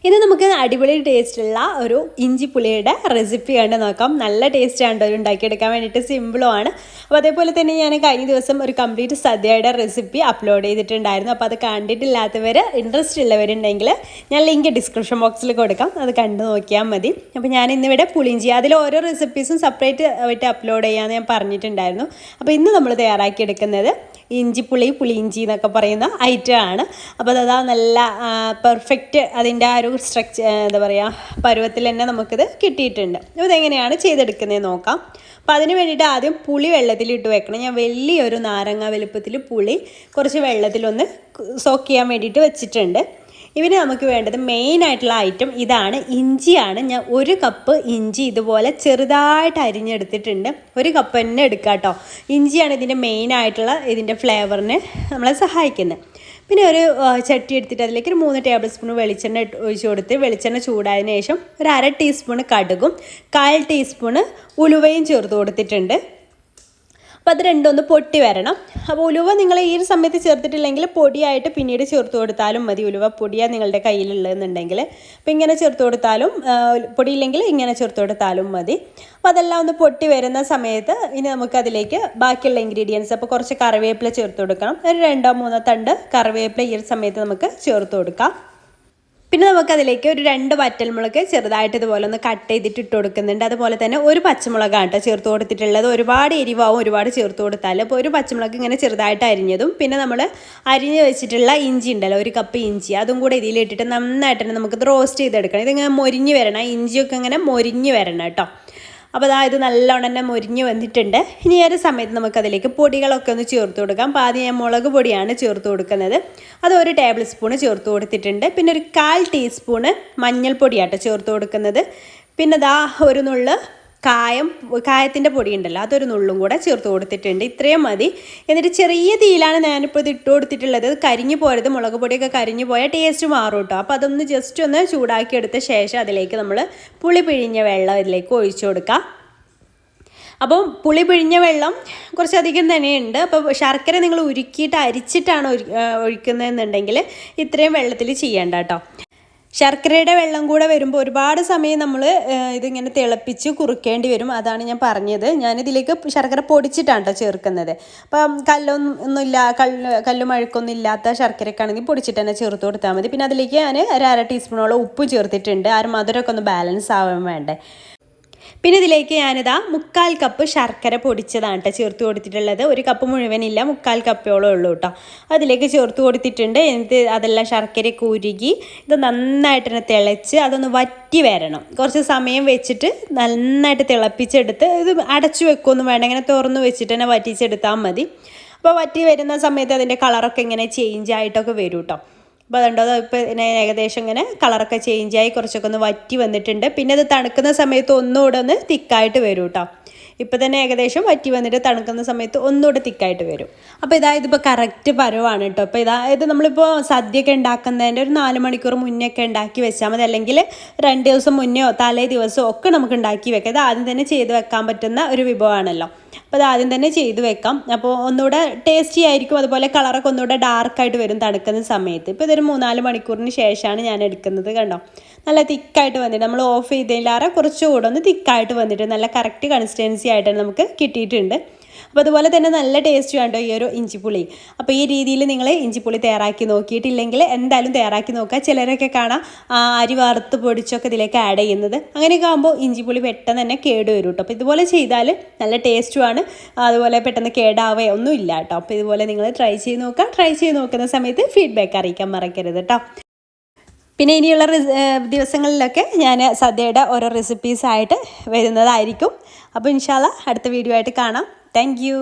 ഇത് നമുക്ക് അടിപൊളി ടേസ്റ്റുള്ള ഒരു ഇഞ്ചി പുളിയുടെ റെസിപ്പി കണ്ട് നോക്കാം. നല്ല ടേസ്റ്റാണ് ഒരു ഉണ്ടാക്കിയെടുക്കാൻ വേണ്ടിയിട്ട്, സിമ്പിളുമാണ്. അപ്പോൾ അതേപോലെ തന്നെ ഞാൻ കഴിഞ്ഞ ദിവസം ഒരു കംപ്ലീറ്റ് സദ്യയുടെ റെസിപ്പി അപ്ലോഡ് ചെയ്തിട്ടുണ്ടായിരുന്നു. അപ്പോൾ അത് കണ്ടിട്ടില്ലാത്തവർ, ഇൻട്രസ്റ്റ് ഉള്ളവരുണ്ടെങ്കിൽ ഞാൻ ലിങ്ക് ഡിസ്ക്രിപ്ഷൻ ബോക്സിൽ കൊടുക്കാം, അത് കണ്ടു നോക്കിയാൽ മതി. അപ്പോൾ ഞാൻ ഇന്നിവിടെ പുളിയിഞ്ചി, അതിൽ ഓരോ റെസിപ്പീസും സെപ്പറേറ്റ് ആയിട്ട് അപ്ലോഡ് ചെയ്യാമെന്ന് ഞാൻ പറഞ്ഞിട്ടുണ്ടായിരുന്നു. അപ്പോൾ ഇന്ന് നമ്മൾ തയ്യാറാക്കിയെടുക്കുന്നത് ഇഞ്ചിപ്പുളി, പുളിയിഞ്ചി എന്നൊക്കെ പറയുന്ന ഐറ്റം ആണ്. അപ്പോൾ അതാ നല്ല പെർഫെക്റ്റ് അതിൻ്റെ ആ ഒരു സ്ട്രക്ചർ, എന്താ പറയുക, പരുവത്തിൽ തന്നെ നമുക്കിത് കിട്ടിയിട്ടുണ്ട്. അപ്പോൾ ഇതെങ്ങനെയാണ് ചെയ്തെടുക്കുന്നത് നോക്കാം. അപ്പോൾ അതിന് വേണ്ടിയിട്ട് ആദ്യം പുളി വെള്ളത്തിലിട്ട് വെക്കണം. ഞാൻ വലിയൊരു നാരങ്ങ വലുപ്പത്തിൽ പുളി കുറച്ച് വെള്ളത്തിലൊന്ന് സോക്ക് ചെയ്യാൻ വേണ്ടിയിട്ട് വെച്ചിട്ടുണ്ട്. ഇവന് നമുക്ക് വേണ്ടത് മെയിനായിട്ടുള്ള ഐറ്റം ഇതാണ്, ഇഞ്ചിയാണ്. ഞാൻ 1 കപ്പ് ഇഞ്ചി ഇതുപോലെ ചെറുതായിട്ട് അരിഞ്ഞെടുത്തിട്ടുണ്ട്. 1 കപ്പ് തന്നെ എടുക്കുക കേട്ടോ. ഇഞ്ചിയാണ് ഇതിൻ്റെ മെയിനായിട്ടുള്ള ഇതിൻ്റെ ഫ്ലേവറിന് നമ്മളെ സഹായിക്കുന്നത്. പിന്നെ ഒരു ചട്ടി എടുത്തിട്ട് അതിലേക്ക് ഒരു 3 ടേബിൾ സ്പൂൺ വെളിച്ചെണ്ണ ഒഴിച്ച് കൊടുത്ത്, വെളിച്ചെണ്ണ ചൂടായതിനു ശേഷം ഒരു 1/2 ടീസ്പൂൺ കടുകും 1/4 ടീസ്പൂൺ ഉലുവയും ചേർത്ത് കൊടുത്തിട്ടുണ്ട്. അപ്പോൾ അത് രണ്ടൊന്ന് പൊട്ടി വരണം. അപ്പോൾ ഉലുവ നിങ്ങൾ ഈ ഒരു സമയത്ത് ചേർത്തിട്ടില്ലെങ്കിൽ പൊടിയായിട്ട് പിന്നീട് ചേർത്ത് കൊടുത്താലും മതി. ഉലുവ പൊടിയാണ് നിങ്ങളുടെ കയ്യിലുള്ളതെന്നുണ്ടെങ്കിൽ അപ്പോൾ ഇങ്ങനെ ചേർത്ത് കൊടുത്താലും, പൊടിയില്ലെങ്കിൽ ഇങ്ങനെ ചേർത്ത് കൊടുത്താലും മതി. അപ്പോൾ അതെല്ലാം ഒന്ന് പൊട്ടി വരുന്ന സമയത്ത് ഇനി നമുക്കതിലേക്ക് ബാക്കിയുള്ള ഇൻഗ്രീഡിയൻസ്, അപ്പോൾ കുറച്ച് കറിവേപ്പില ചേർത്ത് കൊടുക്കണം. ഒരു 2-3 തണ്ട് കറിവേപ്പില ഈ ഒരു സമയത്ത് നമുക്ക് ചേർത്ത് കൊടുക്കാം. പിന്നെ നമുക്കതിലേക്ക് ഒരു 2 വറ്റൽമുളക് ചെറുതായിട്ട് ഇതുപോലെ ഒന്ന് കട്ട് ചെയ്തിട്ട് ഇട്ട് കൊടുക്കുന്നുണ്ട്. അതുപോലെ തന്നെ ഒരു പച്ചമുളകാണ് കേട്ടോ ചേർത്ത് കൊടുത്തിട്ടുള്ളത്. ഒരുപാട് എരിവാവും ഒരുപാട് ചേർത്ത് കൊടുത്താൽ. അപ്പോൾ ഒരു പച്ചമുളക് ഇങ്ങനെ ചെറുതായിട്ട് അരിഞ്ഞതും, പിന്നെ നമ്മൾ അരിഞ്ഞ് വെച്ചിട്ടുള്ള ഇഞ്ചി ഉണ്ടല്ലോ, 1 കപ്പ് ഇഞ്ചി, അതും കൂടെ ഇതിലിട്ടിട്ട് നന്നായിട്ട് തന്നെ നമുക്കിത് റോസ്റ്റ് ചെയ്തെടുക്കണം. ഇതിങ്ങനെ മൊരിഞ്ഞ് വരണം, ഇഞ്ചിയൊക്കെ ഇങ്ങനെ മൊരിഞ്ഞ് വരണം കേട്ടോ. അപ്പോൾ ഇത് നല്ലോണം തന്നെ മൊരിഞ്ഞ് വന്നിട്ടുണ്ട്. ഇനി ഈ ഒരു സമയത്ത് നമുക്കതിലേക്ക് പൊടികളൊക്കെ ഒന്ന് ചേർത്ത് കൊടുക്കാം. അപ്പോൾ ആദ്യം ഞാൻ മുളക് പൊടിയാണ് ചേർത്ത് കൊടുക്കുന്നത്. അത് 1 ടേബിൾ സ്പൂൺ ചേർത്ത് കൊടുത്തിട്ടുണ്ട്. പിന്നെ ഒരു 1/4 ടീസ്പൂണ് മഞ്ഞൾപ്പൊടിയാട്ടോ ചേർത്ത് കൊടുക്കുന്നത്. പിന്നെ ഒരു നുള്ള് കായത്തിൻ്റെ പൊടി ഉണ്ടല്ലോ, അതൊരു നുള്ളും കൂടെ ചേർത്ത് കൊടുത്തിട്ടുണ്ട്. ഇത്രയും മതി. എന്നിട്ട് ചെറിയ തീയിലാണ് ഞാനിപ്പോൾ ഇത് ഇട്ട് കൊടുത്തിട്ടുള്ളത്. കരിഞ്ഞു പോരുത്, മുളക് പൊടിയൊക്കെ കരിഞ്ഞു പോയാൽ ടേസ്റ്റ് മാറും കേട്ടോ. അപ്പോൾ അതൊന്ന് ജസ്റ്റ് ഒന്ന് ചൂടാക്കി എടുത്ത ശേഷം അതിലേക്ക് നമ്മൾ പുളി പിഴിഞ്ഞ വെള്ളം ഇതിലേക്ക് ഒഴിച്ചു കൊടുക്കാം. അപ്പം പുളി പിഴിഞ്ഞ വെള്ളം കുറച്ചധികം തന്നെയുണ്ട്. അപ്പോൾ ശർക്കര നിങ്ങൾ ഉരുക്കിയിട്ട് അരിച്ചിട്ടാണ് ഒഴിക്കുന്നതെന്നുണ്ടെങ്കിൽ ഇത്രയും വെള്ളത്തിൽ ചെയ്യേണ്ട കേട്ടോ. ശർക്കരയുടെ വെള്ളം കൂടെ വരുമ്പോൾ ഒരുപാട് സമയം നമ്മൾ ഇതിങ്ങനെ തിളപ്പിച്ച് കുറുക്കേണ്ടി വരും. അതാണ് ഞാൻ പറഞ്ഞത്. ഞാനിതിലേക്ക് ശർക്കര പൊടിച്ചിട്ടാണ് കേട്ടോ ചേർക്കുന്നത്. അപ്പം കല്ലും അഴുക്കൊന്നും ഇല്ലാത്ത ശർക്കരക്കാണെങ്കിൽ പൊടിച്ചിട്ട് തന്നെ ചേർത്ത് കൊടുത്താൽ മതി. പിന്നെ അതിലേക്ക് ഞാൻ 1/2 ടീസ്പൂണോളം ഉപ്പ് ചേർത്തിട്ടുണ്ട്. ആ ഒരു മധുരമൊക്കെ ഒന്ന് ബാലൻസ് ആവാൻ വേണ്ടേ. പിന്നെ ഇതിലേക്ക് ഞാനിതാ 1/4 കപ്പ് ശർക്കര പൊടിച്ചതാണ് കേട്ടോ ചേർത്ത് കൊടുത്തിട്ടുള്ളത്. 1 കപ്പ് മുഴുവനില്ല, 1/4 കപ്പോളം ഉള്ളൂ കേട്ടോ. അതിലേക്ക് ചേർത്ത് കൊടുത്തിട്ടുണ്ട്. എന്നിട്ട് അതെല്ലാം ശർക്കരയൊക്കെ ഉരുകി ഇത് നന്നായിട്ട് തന്നെ തിളച്ച് അതൊന്ന് വറ്റി വരണം. കുറച്ച് സമയം വെച്ചിട്ട് നന്നായിട്ട് തിളപ്പിച്ചെടുത്ത്, ഇത് അടച്ചു വെക്കുകയൊന്നും വേണ്ട, ഇങ്ങനെ തുറന്ന് വെച്ചിട്ട് തന്നെ വറ്റിച്ചെടുത്താൽ മതി. അപ്പോൾ വറ്റി വരുന്ന സമയത്ത് അതിൻ്റെ കളറൊക്കെ ഇങ്ങനെ ചേഞ്ച് ആയിട്ടൊക്കെ വരും കേട്ടോ. അപ്പോൾ അതുണ്ടോ, ഇപ്പോൾ ഏകദേശം ഇങ്ങനെ കളറൊക്കെ ചേഞ്ചായി കുറച്ചൊക്കെ ഒന്ന് വറ്റി വന്നിട്ടുണ്ട്. പിന്നെ അത് തണുക്കുന്ന സമയത്ത് ഒന്നുകൂടെ ഒന്ന് തിക്കായിട്ട് വരും കേട്ടോ. ഇപ്പോൾ തന്നെ ഏകദേശം വറ്റി വന്നിട്ട് തണുക്കുന്ന സമയത്ത് ഒന്നുകൂടെ തിക്കായിട്ട് വരും. അപ്പോൾ ഇതിപ്പോൾ കറക്റ്റ് പരുവാണ് കേട്ടോ. അപ്പോൾ ഇത് നമ്മളിപ്പോൾ സദ്യയൊക്കെ ഉണ്ടാക്കുന്നതിൻ്റെ ഒരു 4 മണിക്കൂർ മുന്നേ ഒക്കെ ഉണ്ടാക്കി വെച്ചാൽ മതി. അല്ലെങ്കിൽ 2 ദിവസം മുന്നെയോ തലേ ദിവസമോ ഒക്കെ നമുക്ക് ഉണ്ടാക്കി വെക്കാം. ഇത് ആദ്യം തന്നെ ചെയ്ത് വെക്കാൻ പറ്റുന്ന ഒരു വിഭവമാണല്ലോ. അപ്പോൾ അത് ആദ്യം തന്നെ ചെയ്ത് വെക്കാം. അപ്പോൾ ഒന്നുകൂടെ ടേസ്റ്റി ആയിരിക്കും. അതുപോലെ കളറൊക്കെ ഒന്നുകൂടെ ഡാർക്കായിട്ട് വരും തണുക്കുന്ന സമയത്ത്. ഇപ്പോൾ ഇതൊരു 3-4 മണിക്കൂറിന് ശേഷമാണ് ഞാൻ എടുക്കുന്നത്. കണ്ടോ, നല്ല തിക്കായിട്ട് വന്നിട്ട് നമ്മൾ ഓഫ് ചെയ്തതിലേറെ കുറച്ചുകൂടെ ഒന്ന് തിക്കായിട്ട് വന്നിട്ട് നല്ല കറക്റ്റ് കൺസിസ്റ്റൻസി ആയിട്ടാണ് നമുക്ക് കിട്ടിയിട്ടുണ്ട്. അപ്പോൾ അതുപോലെ തന്നെ നല്ല ടേസ്റ്റ് വേണ്ടോ ഈ ഒരു ഇഞ്ചിപ്പുളി. അപ്പോൾ ഈ രീതിയിൽ നിങ്ങൾ ഇഞ്ചിപ്പുളി തയ്യാറാക്കി നോക്കിയിട്ടില്ലെങ്കിൽ എന്തായാലും തയ്യാറാക്കി നോക്കുക. ചിലരൊക്കെ കാണാം അരി വറുത്ത് പൊടിച്ചൊക്കെ ഇതിലേക്ക് ആഡ് ചെയ്യുന്നത്. അങ്ങനെയൊക്കെ ആകുമ്പോൾ ഇഞ്ചിപ്പുളി പെട്ടെന്ന് തന്നെ കേട് വരും കേട്ടോ. അപ്പോൾ ഇതുപോലെ ചെയ്താൽ നല്ല ടേസ്റ്റുമാണ്, അതുപോലെ പെട്ടെന്ന് കേടാവുകയോ ഒന്നും ഇല്ല കേട്ടോ. അപ്പോൾ ഇതുപോലെ നിങ്ങൾ ട്രൈ ചെയ്ത് നോക്കുക. ട്രൈ ചെയ്ത് നോക്കുന്ന സമയത്ത് ഫീഡ്ബാക്ക് അറിയിക്കാൻ മറക്കരുത് കേട്ടോ. പിന്നെ ഇനിയുള്ള ദിവസങ്ങളിലൊക്കെ ഞാൻ സദ്യയുടെ ഓരോ റെസിപ്പീസായിട്ട് വരുന്നതായിരിക്കും. അപ്പോൾ ഇൻഷാ അല്ലാഹ് അടുത്ത വീഡിയോ ആയിട്ട് കാണാം. Thank you.